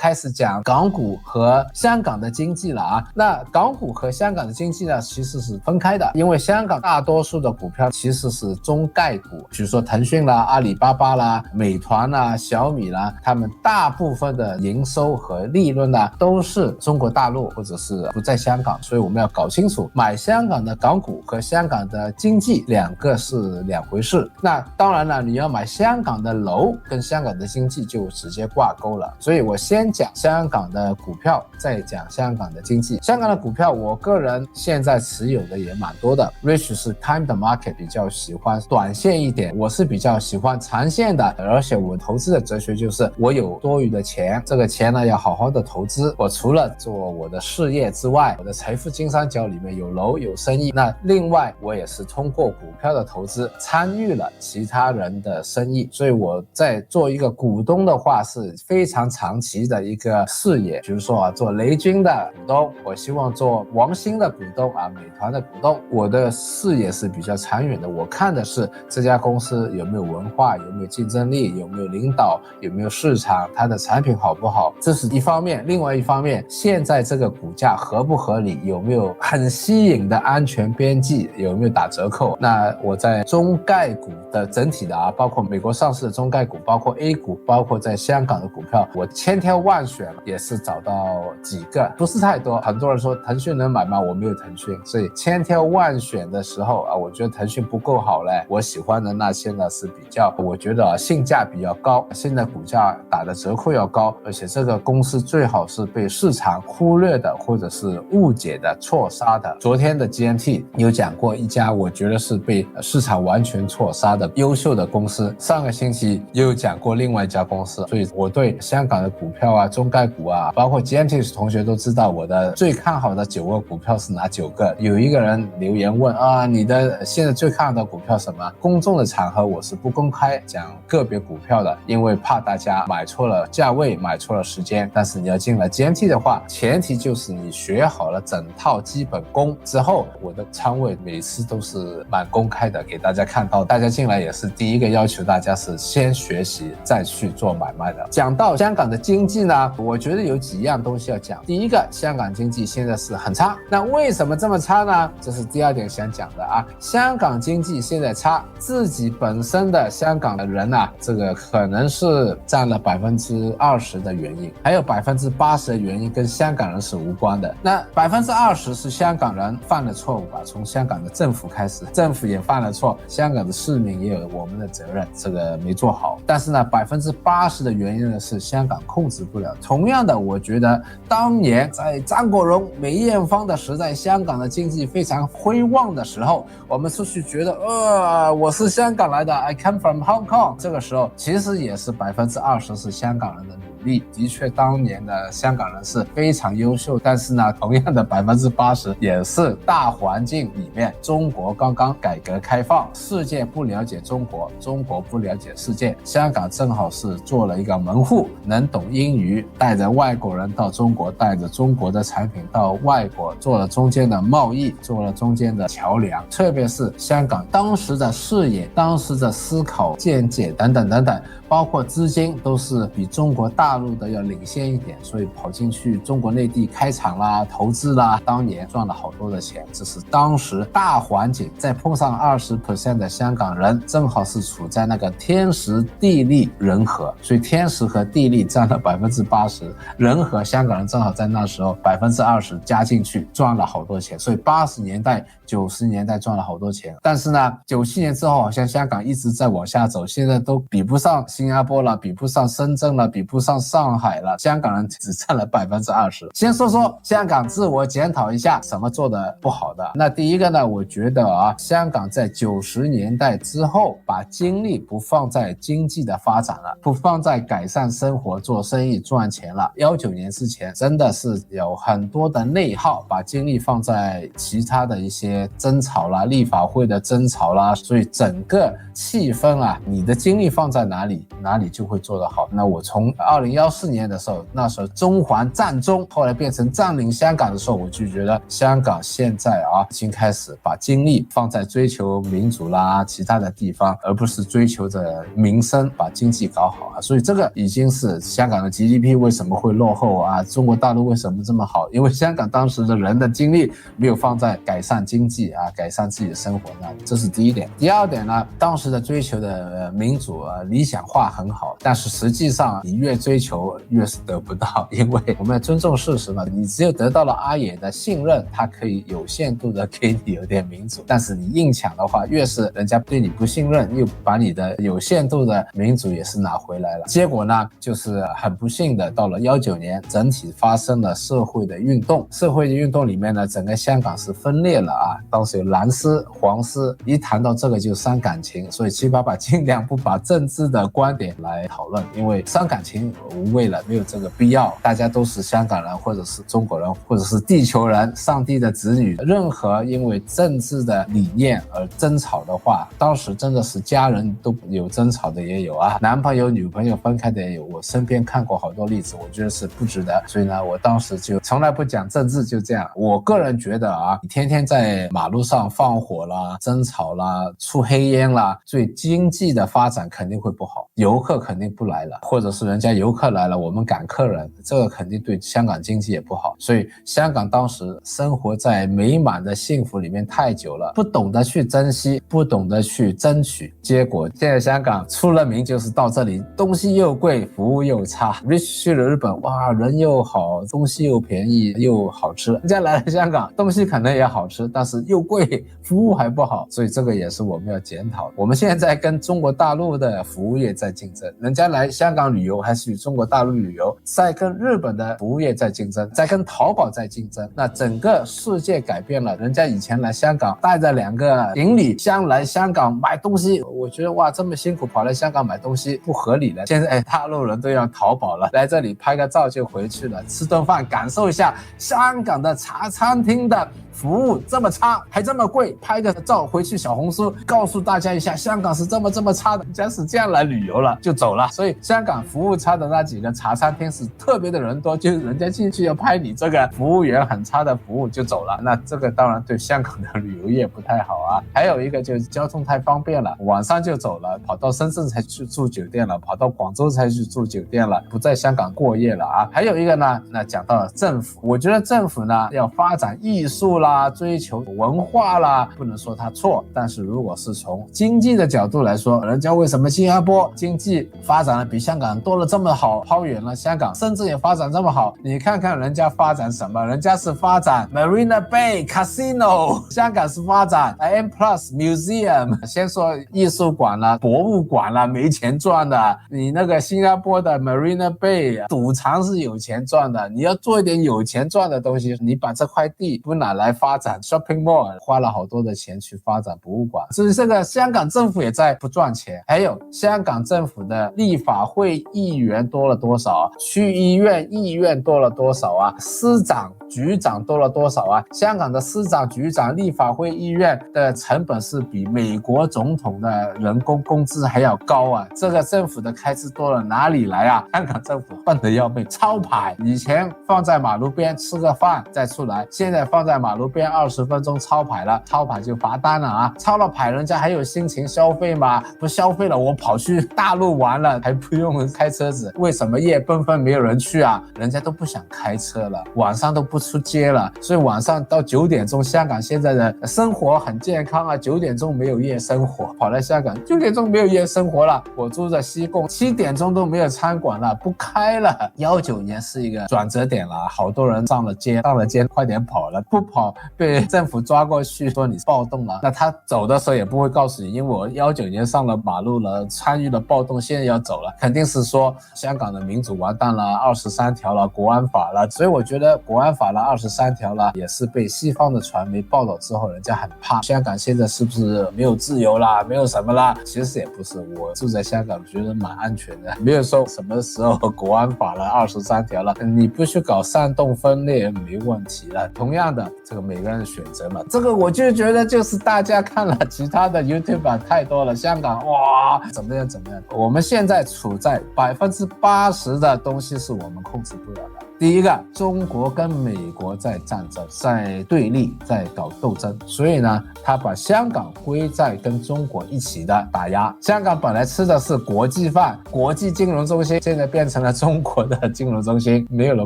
开始讲港股和香港的经济了啊。那港股和香港的经济呢，其实是分开的，因为香港大多数的股票其实是中概股，比如说腾讯啦、阿里巴巴啦、美团啦、小米啦，他们大部分的营收和利润呢都是中国大陆或者是不在香港，所以我们要搞清楚买香港的港股和香港的经济两个是两回事。那当然了，你要买香港的楼跟香港的经济就直接挂钩了，所以我先讲香港的股票，再讲香港的经济。香港的股票我个人现在持有的也蛮多的， Rich 是 time the market 比较喜欢短线一点，我是比较喜欢长线的，而且我投资的哲学就是我有多余的钱，这个钱呢要好好的投资。我除了做我的事业之外，我的财富金三角里面有楼有生意，那另外我也是通过股票的投资参与了其他人的生意，所以我在做一个股东的话是非常长期的一个视野。比如说做雷军的股东，我希望做王兴的股东美团的股东，我的视野是比较长远的，我看的是这家公司有没有文化，有没有竞争力，有没有领导，有没有市场，它的产品好不好，这是一方面。另外一方面，现在这个股价合不合理，有没有很吸引的安全边际，有没有打折扣。那我在中概股的整体的包括美国上市的中概股，包括 A 股，包括在香港的股票，我千挑万选也是找到几个，不是太多。很多人说腾讯能买吗？我没有腾讯，所以千挑万选的时候我觉得腾讯不够好嘞。我喜欢的那些呢是比较，我觉得性价比要高，现在股价打的折扣要高，而且这个公司最好是被市场忽略的或者是误解的、错杀的。昨天的 GMT 有讲过一家我觉得是被市场完全错杀的优秀的公司，上个星期又讲过另外一家公司。所以我对香港的股票中概股包括 GMT 同学都知道我的最看好的9个股票是哪9个。有一个人留言问你的现在最看好的股票什么？公众的场合我是不公开讲个别股票的，因为怕大家买错了价位，买错了时间。但是你要进来 GMT 的话，前提就是你学好了整套基本功之后，我的仓位每次都是蛮公开的给大家看到，大家进来也是第一个要求大家是先学习再去做买卖的。讲到香港的经济呢，我觉得有几样东西要讲。第一个，香港经济现在是很差，那为什么这么差呢？这是第二点想讲的香港经济现在差，自己本身的香港的人这个可能是占了20%的原因，还有80%的原因跟香港人是无关的。那20%是香港人犯了错误吧，从香港的政府开始，政府也犯了错，香港的市民也有我们的责任，这个没做好。但是呢，80%的原因呢是香港控制不了。同样的，我觉得当年在张国荣、梅艳芳的时代，香港的经济非常辉煌的时候，我们出去觉得我是香港来的 I come from Hong Kong， 这个时候其实也是20%是香港人的努力。的确当年的香港人是非常优秀，但是呢，同样的80%也是大环境里面，中国刚刚改革开放，世界不了解中国，中国不了解世界，香港正好是做了一个门户，能懂英语，带着外国人到中国，带着中国的产品到外国，做了中间的贸易，做了中间的桥梁。特别是香港当时的视野，当时的思考见解等等等等，包括资金都是比中国大陆的要领先一点，所以跑进去中国内地开厂啦、投资啦，当年赚了好多的钱。这是当时大环境，再碰上20% 的香港人，正好是处在那个天时地利人和，所以天时和地利占了80%，人和香港人正好在那时候20%加进去，赚了好多钱。所以80年代、90年代赚了好多钱。但是呢，97年之后好像香港一直在往下走，现在都比不上新加坡了，比不上深圳了，比不上上海了，香港人只占了20%。先说说香港自我检讨一下，什么做的不好的。那第一个呢，我觉得香港在90年代之后，把精力不放在经济的发展了，不放在改善生活、做生意、赚钱了。19年之前真的是有很多的内耗，把精力放在其他的一些争吵啦、立法会的争吵啦，所以整个气氛你的精力放在哪里，哪里就会做得好。那我从2014年的时候，那时候中环战中，后来变成占领香港的时候，我就觉得香港现在已经开始把精力放在追求民主啦其他的地方，而不是追求着民生，把经济搞好所以这个已经是香港的 GDP 为什么会落后中国大陆为什么这么好，因为香港当时的人的精力没有放在改善经济改善自己的生活那里，这是第一点。第二点呢，当时的追求的民主理想化很好，但是实际上你越追求越是得不到，因为我们要尊重事实嘛，你只有得到了阿爷的信任，他可以有限度的给你有点民主，但是你硬抢的话，越是人家对你不信任，又把你的有限度的民主也是拿回来了。结果呢，就是很不幸的，到了19年，整体发生了社会的运动，社会的运动里面呢，整个香港是分裂了当时有蓝丝黄丝，一谈到这个就伤感情，所以七爸爸尽量不把政治的观点来讨论，因为伤感情无谓了，没有这个必要，大家都是香港人或者是中国人或者是地球人，上帝的子女，任何因为政治的理念而争吵的话，当时真的是家人都有争吵的也有男朋友女朋友分开的也有，我身边看过好多例子，我觉得是不值得，所以呢，我当时就从来不讲政治，就这样。我个人觉得你天天在马路上放火啦、争吵啦、出黑烟啦，对经济的发展肯定会不好，游客肯定不来了，或者是人家游客来了，我们赶客人，这个肯定对香港经济也不好。所以香港当时生活在美满的幸福里面太久了，不懂得去珍惜，不懂得去争取，结果现在香港出了名就是到这里东西又贵，服务又差。Rich 去了日本，哇，人又好，东西又便宜又好吃，人家来了香港，东西可能也好吃，但是又贵，服务还不好，所以这个也是我们要检讨。我们现在跟中国大陆的服务业在竞争，人家来香港旅游还是与中国大陆旅游，在跟日本的服务业在竞争，在跟淘宝在竞争，那整个世界改变了，人家以前来香港带着2个行李箱来香港买东西，我觉得哇，这么辛苦跑来香港买东西不合理了。现在大陆人都要淘宝了，来这里拍个照就回去了，吃顿饭感受一下香港的茶餐厅的服务这么差还这么贵，拍个照回去小红书告诉大家一下香港是这么差的，人家是这样来旅游了就走了。所以香港服务差的那几个茶餐厅是特别的人多，就是人家进去要拍你这个服务员很差的服务就走了，那这个当然对香港的旅游业不太好还有一个就是交通太方便了，晚上就走了，跑到深圳才去住酒店了，跑到广州才去住酒店了，不在香港过夜了还有一个呢，那讲到了政府，我觉得政府呢要发展艺术啦，追求文化啦，不能说它错，但是如果是从经济的角度来说，人家为什么新加坡经济发展的比香港多了这么好，抛远了香港，深圳也发展这么好，你看看人家发展什么，人家是发展 Marina Bay Casino， 香港是发展 M+ Museum， 先说艺术馆啦、博物馆啦，没钱赚的，你那个新加坡的 Marina Bay 赌场是有钱赚的，你要做一点有钱赚的东西，你把这块地不拿来发展 shopping mall， 花了好多的钱去发展博物馆，所以这个香港政府也在不赚钱。还有香港政府的立法会议员多了多少区医院议院多了多少司长局长多了多少香港的司长局长立法会议院的成本是比美国总统的人工工资还要高这个政府的开支多了哪里来香港政府笨得要命，抄牌以前放在马路边吃个饭再出来，现在放在马路边20分钟抄牌了，抄牌就罚单了抄了牌人家还有心情消费吗？不消费了我跑去大陆玩了还不用开车子，为什么夜奔奔没有人去人家都不想开车了，晚上都不出街了，所以晚上到9点钟，香港现在的生活很健康9点钟没有夜生活，跑来香港9点钟没有夜生活了，我住在西贡7点钟都没有餐馆了，不开了。19年是一个转折点了，好多人上了街快点跑了，不跑被政府抓过去说你暴动了，那他走的时候也不会告诉你，因为我19年上了马路了，参与了暴动，现在要走了，肯定是说香港的民主完蛋了，23条了，国安法了，所以我觉得国安法了23条了也是被西方的传媒报道之后人家很怕，香港现在是不是没有自由啦，没有什么啦，其实也不是，我住在香港觉得蛮安全的，没有说什么时候国安法了23条了，你不去搞煽动分裂没问题了。同样的这个每个人的选择嘛，这个我就觉得就是大家看了其他的 YouTuber 太多了，香港哇怎么样我们现在处在80%的东西是我们控制不了的。第一个，中国跟美国在战争，在对立，在搞斗争，所以呢，他把香港归在跟中国一起的打压。香港本来吃的是国际饭，国际金融中心，现在变成了中国的金融中心，没有了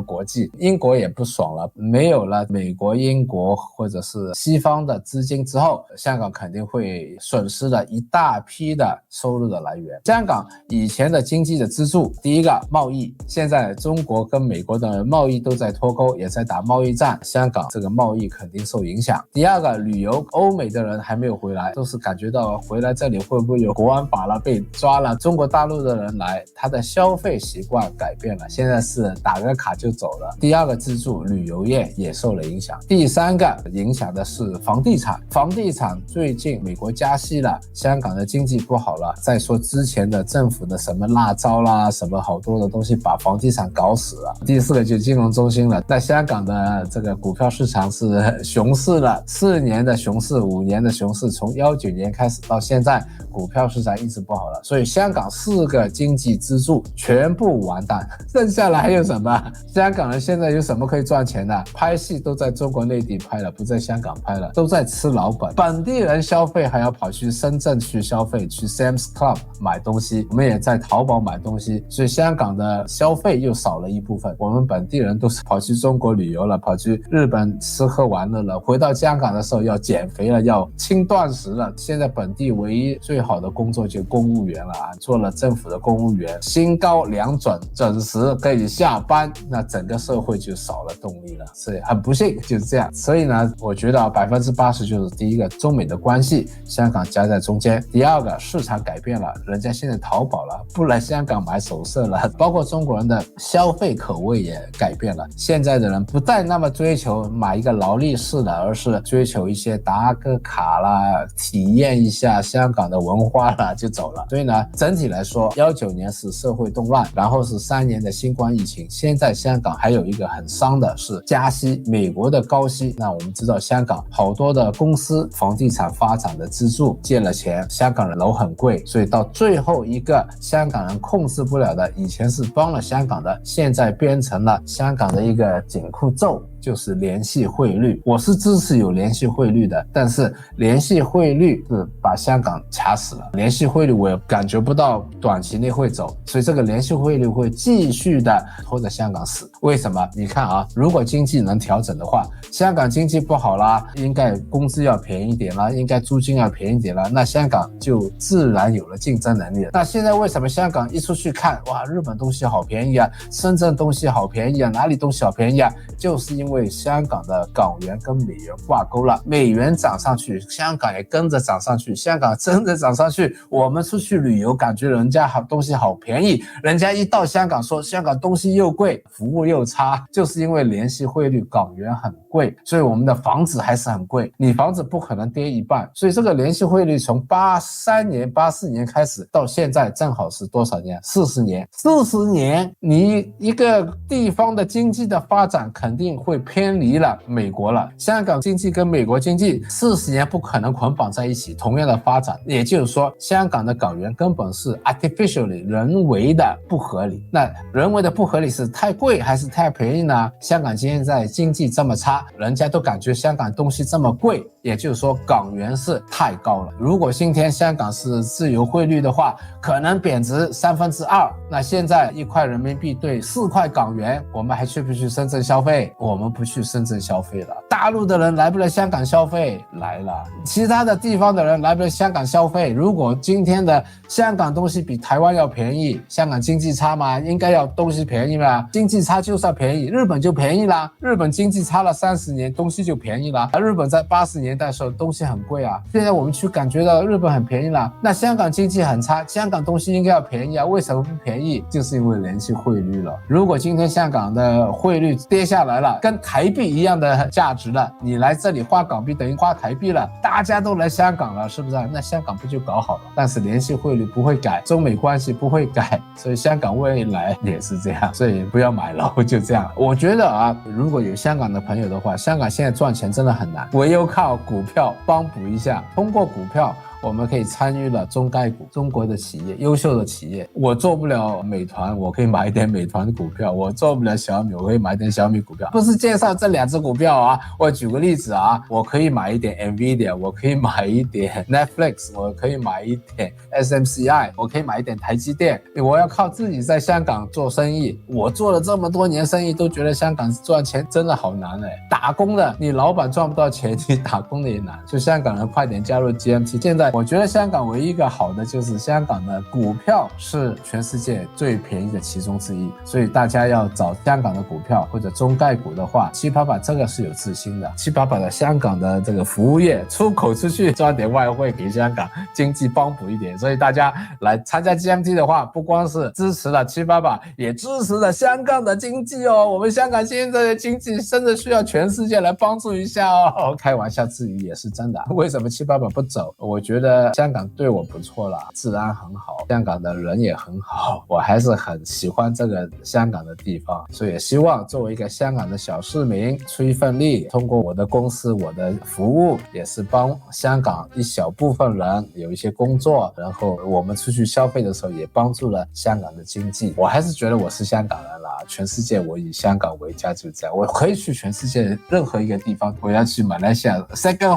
国际。英国也不爽了，没有了美国、英国或者是西方的资金之后，香港肯定会损失了一大批的收入的来源。香港以前的经济的支柱，第一个贸易，现在中国跟美国的贸易都在脱钩，也在打贸易战，香港这个贸易肯定受影响。第二个，旅游，欧美的人还没有回来，都是感觉到回来这里会不会有国安法了，被抓了。中国大陆的人来，他的消费习惯改变了，现在是打个卡就走了。第二个支柱，旅游业也受了影响。第三个影响的是房地产，房地产最近美国加息了，香港的经济不好了，再说之前的政府的什么辣招啦，什么好多的东西把房地产搞死了。第四个就金融中心了，那香港的这个股票市场是熊市了，4年的熊市，5年的熊市，从19年开始到现在，股票市场一直不好了，所以香港4个经济支柱全部完蛋，剩下来还有什么？香港人现在有什么可以赚钱的？拍戏都在中国内地拍了，不在香港拍了，都在吃老本。本地人消费还要跑去深圳去消费，去 Sam's Club 买东西，我们也在淘宝买东西，所以香港的消费又少了一部分。我们本地人都是跑去中国旅游了，跑去日本吃喝玩乐了，回到香港的时候要减肥了，要轻断食了。现在本地唯一最好的工作就公务员了啊，做了政府的公务员，薪高粮准，准时可以下班，那整个社会就少了动力了，所以很不幸就是这样。所以呢，我觉得80%就是第一个，中美的关系，香港夹在中间；第二个，市场改变了，人家现在淘宝了，不来香港买首饰了，包括中国人的消费口味也改变了。现在的人不再那么追求买一个劳力士的，而是追求一些打个卡啦，体验一下香港的文化啦，就走了。所以呢，整体来说，19年是社会动乱，然后是3年的新冠疫情，现在香港还有一个很伤的是加息，美国的高息。那我们知道香港好多的公司房地产发展的支柱借了钱，香港的楼很贵，所以到最后一个香港人控制不了的，以前是帮了香港的，现在变成了香港的一个紧箍咒，就是联系汇率。我是支持有联系汇率的，但是联系汇率是把香港卡死了，联系汇率我也感觉不到短期内会走，所以这个联系汇率会继续的拖着香港死。为什么？你看啊，如果经济能调整的话，香港经济不好啦，应该工资要便宜一点啦，应该租金要便宜一点啦，那香港就自然有了竞争能力了。那现在为什么香港一出去看，哇，日本东西好便宜啊，深圳东西好便宜啊，哪里东西好便宜啊，就是因为香港的港元跟美元挂钩了，美元涨上去，香港也跟着涨上去，香港真的涨上去，我们出去旅游感觉人家好东西好便宜，人家一到香港说香港东西又贵，服务又差，就是因为联系汇率港元很贵，所以我们的房子还是很贵，你房子不可能跌一半，所以这个联系汇率从83年84年开始到现在正好是多少年？40年，40年你一个地方的经济的发展肯定会偏离了美国了，香港经济跟美国经济40年不可能捆绑在一起同样的发展，也就是说香港的港元根本是 artificially 人为的不合理。那人为的不合理是太贵还是太便宜呢？香港现在经济这么差，人家都感觉香港东西这么贵，也就是说港元是太高了。如果今天香港是自由汇率的话，可能贬值2/3，那现在1块人民币兑4块港元，我们还去不去深圳消费？我们不去深圳消费了。大陆的人来不来香港消费？来了。其他的地方的人来不来香港消费？如果今天的香港东西比台湾要便宜，香港经济差吗？应该要东西便宜吗？经济差就算便宜，日本就便宜啦。日本经济差了30年，东西就便宜啦。日本在80年代的时候东西很贵啊，现在我们去感觉到日本很便宜啦。那香港经济很差，香港东西应该要便宜啊，为什么不便宜？就是因为联系汇率了。如果今天香港的汇率跌下来了，跟台币一样的价值了，你来这里花港币等于花台币了，大家都来香港了，是不是？那香港不就搞好了？但是联系汇率不会改，中美关系不会改，所以香港未来也是这样，所以不要买楼，就这样。我觉得啊，如果有香港的朋友的话，香港现在赚钱真的很难，唯有靠股票帮补一下，通过股票我们可以参与了中概股，中国的企业，优秀的企业。我做不了美团，我可以买一点美团的股票；我做不了小米，我可以买点小米股票。不是介绍这2只股票啊，我举个例子啊，我可以买一点 Nvidia， 我可以买一点 Netflix， 我可以买一点 SMCI， 我可以买一点台积电。我要靠自己在香港做生意，我做了这么多年生意，都觉得香港赚钱真的好难打工的你老板赚不到钱，你打工的也难。就香港人快点加入 GMT。现在我觉得香港唯一一个好的就是香港的股票是全世界最便宜的其中之一，所以大家要找香港的股票或者中概股的话，788这个是有自信的。788的香港的这个服务业出口出去赚点外汇给香港经济帮补一点，所以大家来参加 GMT 的话，不光是支持了788，也支持了香港的经济哦。我们香港现在的经济真的需要全世界来帮助一下哦。开玩笑之余也是真的。为什么788不走？我觉得香港对我不错啦，治安很好，香港的人也很好，我还是很喜欢这个香港的地方，所以也希望作为一个香港的小市民出一份力，通过我的公司我的服务，也是帮香港一小部分人有一些工作，然后我们出去消费的时候也帮助了香港的经济。我还是觉得我是香港人啦，全世界我以香港为家，就这样。我可以去全世界任何一个地方，我要去马来西亚 second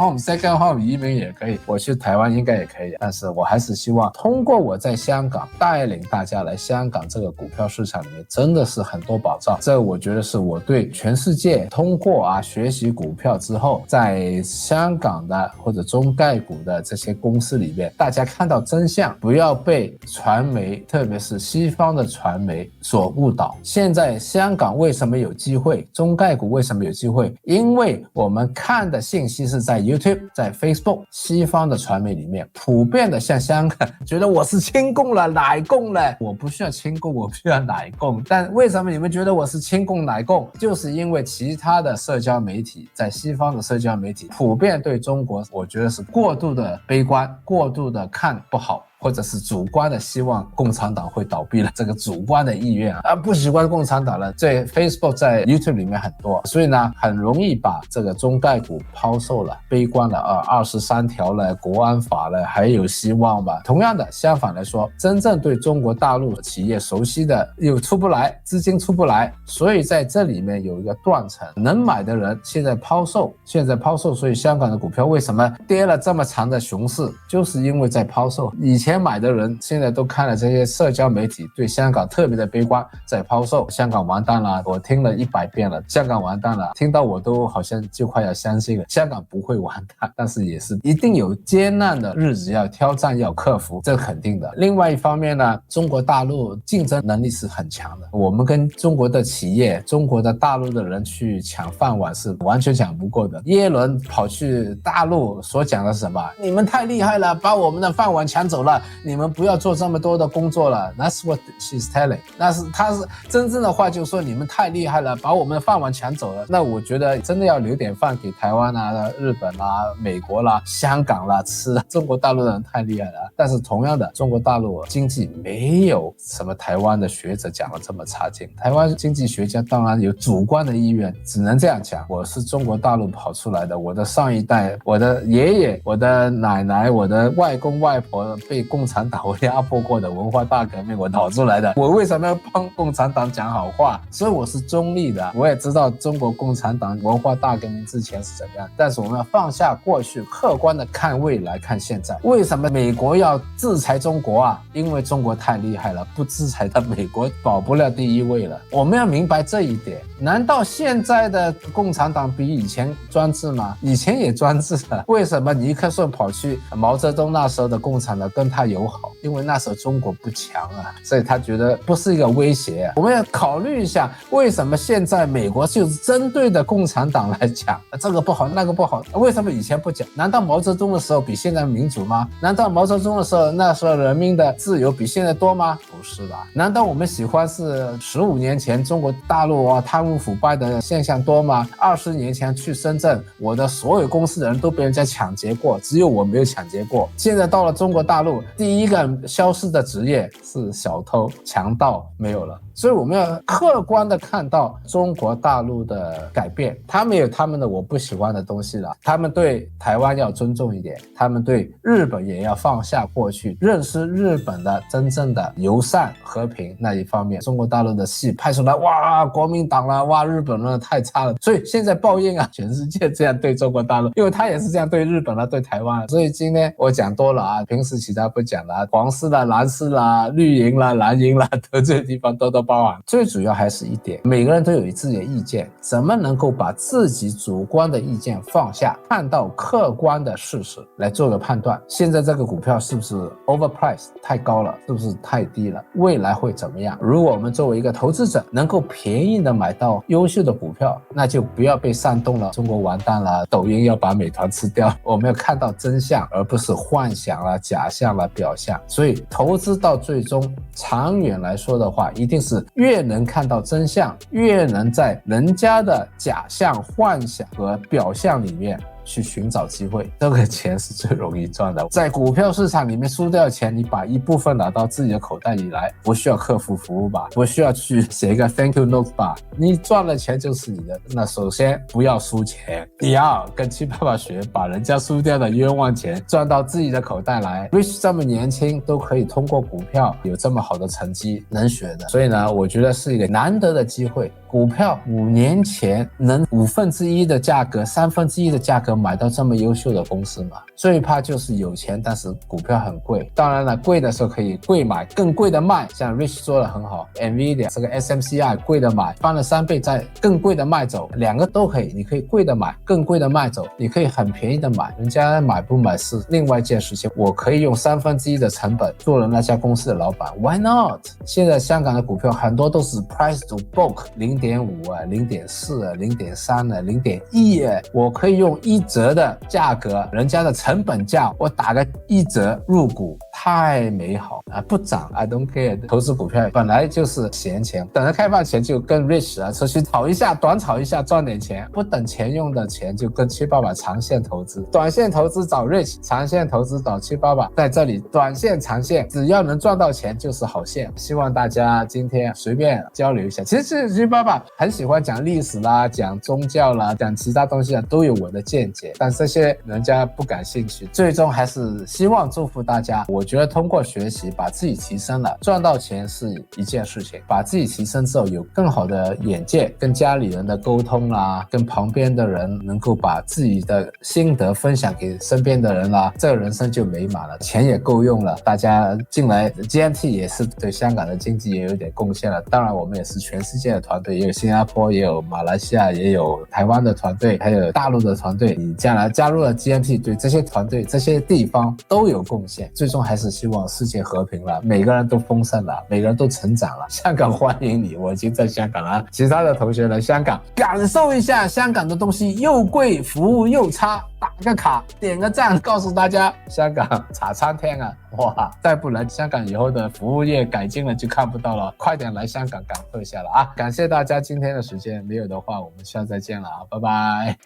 home 移民也可以，我去台湾应该也可以，但是我还是希望通过我在香港带领大家来香港这个股票市场里面，真的是很多保障。这我觉得是我对全世界通过学习股票之后，在香港的或者中概股的这些公司里面，大家看到真相，不要被传媒，特别是西方的传媒所误导。现在香港为什么有机会，中概股为什么有机会？因为我们看的信息是在 YouTube 在 Facebook 西方的传媒里面，普遍的像香港觉得我是亲共了奶共了，我不需要亲共，我不需要奶共。但为什么你们觉得我是亲共奶共？就是因为其他的社交媒体，在西方的社交媒体普遍对中国，我觉得是过度的悲观，过度的看不好，或者是主观的希望共产党会倒闭了，这个主观的意愿不喜欢共产党了，在 Facebook 在 YouTube 里面很多，所以呢很容易把这个中概股抛售了，悲观了23条了，国安法了，还有希望吧。同样的，相反来说，真正对中国大陆企业熟悉的又出不来，资金出不来，所以在这里面有一个断层，能买的人现在抛售，所以香港的股票为什么跌了这么长的熊市，就是因为在抛售。以前买的人现在都看了这些社交媒体对香港特别的悲观，在抛售香港完蛋了，我听了100遍了，香港完蛋了，听到我都好像就快要相信了，香港不会完蛋，但是也是一定有艰难的日子要挑战要克服，这肯定的。另外一方面呢，中国大陆竞争能力是很强的，我们跟中国的企业，中国的大陆的人去抢饭碗是完全抢不过的。耶伦跑去大陆所讲的是什么？你们太厉害了，把我们的饭碗抢走了，你们不要做这么多的工作了。 That's what she's telling。 他是真正的话，就是说你们太厉害了，把我们的饭碗抢走了。那我觉得真的要留点饭给台湾啊、日本啊、美国啦、香港啦吃。中国大陆的人太厉害了，但是同样的，中国大陆经济没有什么台湾的学者讲的这么差劲。台湾经济学家当然有主观的意愿，只能这样讲，我是中国大陆跑出来的，我的上一代，我的爷爷、我的奶奶、我的外公外婆被共产党压迫过的文化大革命我跑出来的，我为什么要帮共产党讲好话？所以我是中立的，我也知道中国共产党文化大革命之前是怎么样，但是我们要放下过去，客观的看未来，看现在。为什么美国要制裁中国啊？因为中国太厉害了，不制裁它，美国保不了第一位了。我们要明白这一点。难道现在的共产党比以前专制吗？以前也专制了。为什么尼克逊跑去毛泽东那时候的共产党跟他友好？因为那时候中国不强啊，所以他觉得不是一个威胁啊。我们要考虑一下，为什么现在美国就是针对的共产党来讲这个不好那个不好，为什么以前不讲？难道毛泽东的时候比现在民主吗？难道毛泽东的时候那时候人民的自由比现在多吗？不是的。难道我们喜欢是15年前中国大陆贪污腐败的现象多吗？20年前去深圳，我的所有公司的人都被人家抢劫过，只有我没有抢劫过。现在到了中国大陆，第一个消失的职业是小偷强盗，没有了。所以我们要客观的看到中国大陆的改变，他们有他们的我不喜欢的东西了，他们对台湾要尊重一点，他们对日本也要放下过去，认识日本的真正的友善和平那一方面。中国大陆的戏拍出来，哇国民党了，哇日本人太差了，所以现在报应啊，全世界这样对中国大陆，因为他也是这样对日本了，对台湾。所以今天我讲多了啊，平时其他不讲了，黄丝啦蓝丝啦绿营啦蓝营啦得罪的地方都包含。最主要还是一点，每个人都有自己的意见，怎么能够把自己主观的意见放下，看到客观的事实来做个判断。现在这个股票是不是 overpriced 太高了，是不是太低了，未来会怎么样？如果我们作为一个投资者能够便宜的买到优秀的股票，那就不要被煽动了，中国完蛋了，抖音要把美团吃掉。我们要看到真相，而不是幻想了假象了表象。所以投资到最终长远来说的话，一定是越能看到真相，越能在人家的假象幻想和表象里面去寻找机会，这个钱是最容易赚的。在股票市场里面输掉钱，你把一部分拿到自己的口袋里来，不需要客服服务吧，不需要去写一个 thank you note 吧，你赚了钱就是你的。那首先不要输钱，你要跟七爸爸学，把人家输掉的冤枉钱赚到自己的口袋来。Rich 这么年轻都可以通过股票有这么好的成绩，能学的。所以呢，我觉得是一个难得的机会。股票5年前能1/5的价格1/3的价格买到这么优秀的公司吗？最怕就是有钱但是股票很贵。当然了，贵的时候可以贵买更贵的卖，像 Rich 做得很好， Nvidia 这个 SMCI 贵的买，翻了3倍再更贵的卖走，两个都可以。你可以贵的买，更贵的卖走，你可以很便宜的买，人家买不买是另外一件事情。我可以用1/3的成本做了那家公司的老板， Why not？ 现在香港的股票很多都是 price to book 0.5啊 0.4 啊 0.3 啊 0.1 啊，我可以用1折的价格，人家的成本价我打个1折入股，太美好啊！不涨 I don't care。 投资股票本来就是闲钱，等着开放前就跟 Rich 啊出去炒一下，短炒一下赚点钱，不等钱用的钱就跟七爸爸长线投资，短线投资找 Rich， 长线投资找七爸爸。在这里短线长线只要能赚到钱就是好线。希望大家今天随便交流一下。其实七爸爸很喜欢讲历史啦，讲宗教啦，讲其他东西啊，都有我的见解，但这些人家不感兴趣。最终还是希望祝福大家，我觉得通过学习把自己提升了，赚到钱是一件事情，把自己提升之后有更好的眼界，跟家里人的沟通啦，跟旁边的人能够把自己的心得分享给身边的人啦，这个人生就美满了，钱也够用了。大家进来 GMT 也是对香港的经济也有点贡献了，当然我们也是全世界的团队，也有新加坡，也有马来西亚，也有台湾的团队，还有大陆的团队。你将来加入了 GMT， 对这些团队这些地方都有贡献，最终还是希望世界和平了，每个人都丰盛了，每个人都成长了。香港欢迎你，我已经在香港了，其他的同学来香港感受一下香港的东西，又贵服务又差，打个卡点个赞，告诉大家香港茶餐厅啊，哇，再不来香港以后的服务业改进了就看不到了，快点来香港感受一下了啊！感谢大家今天的时间，没有的话我们下次再见了啊，拜拜。